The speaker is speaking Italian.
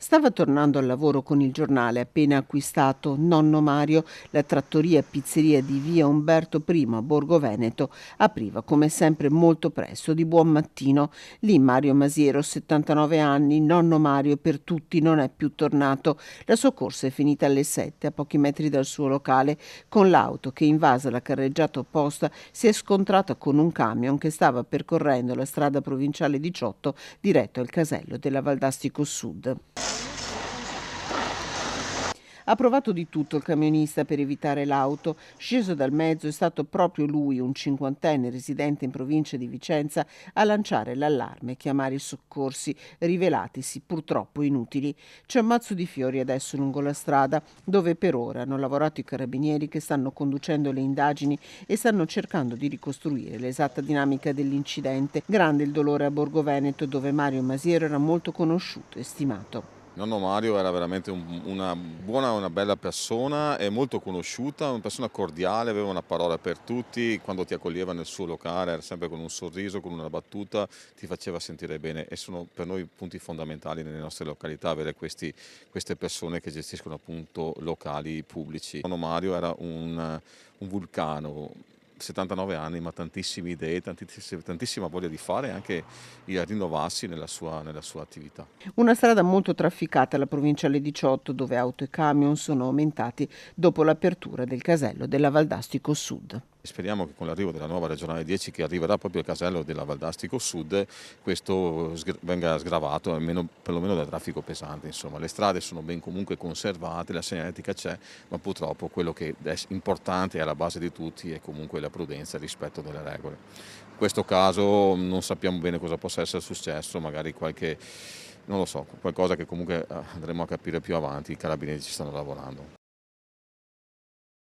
Stava tornando al lavoro con il giornale appena acquistato nonno Mario. La trattoria pizzeria di via Umberto I a Borgo Veneto apriva come sempre molto presto, di buon mattino. Lì Mario Masiero, 79 anni, nonno Mario per tutti, non è più tornato. La sua corsa è finita alle 7, a pochi metri dal suo locale, con l'auto che, invasa la carreggiata opposta, si è scontrata con un camion che stava percorrendo la strada provinciale 18 diretto al casello della Valdastico Sud. Ha provato di tutto il camionista per evitare l'auto. Sceso dal mezzo è stato proprio lui, un cinquantenne residente in provincia di Vicenza, a lanciare l'allarme e chiamare i soccorsi, rivelatisi purtroppo inutili. C'è un mazzo di fiori adesso lungo la strada, dove per ora hanno lavorato i carabinieri che stanno conducendo le indagini e stanno cercando di ricostruire l'esatta dinamica dell'incidente. Grande il dolore a Borgo Veneto, dove Mario Masiero era molto conosciuto e stimato. Nonno Mario era veramente una bella persona e molto conosciuta, una persona cordiale, aveva una parola per tutti, quando ti accoglieva nel suo locale era sempre con un sorriso, con una battuta, ti faceva sentire bene e sono per noi punti fondamentali nelle nostre località avere queste persone che gestiscono appunto locali pubblici. Nonno Mario era un vulcano. 79 anni, ma tantissime idee, tantissima voglia di fare e anche di rinnovarsi nella sua attività. Una strada molto trafficata, la provinciale 18, dove auto e camion sono aumentati dopo l'apertura del casello della Valdastico Sud. Speriamo che con l'arrivo della nuova regionale 10 che arriverà proprio al casello della Valdastico Sud questo venga sgravato perlomeno dal traffico pesante. Insomma, le strade sono ben comunque conservate, la segnaletica c'è, ma purtroppo quello che è importante e alla base di tutti è comunque la prudenza e il rispetto delle regole. In questo caso non sappiamo bene cosa possa essere successo, magari non lo so, qualcosa che comunque andremo a capire più avanti, i carabinieri ci stanno lavorando.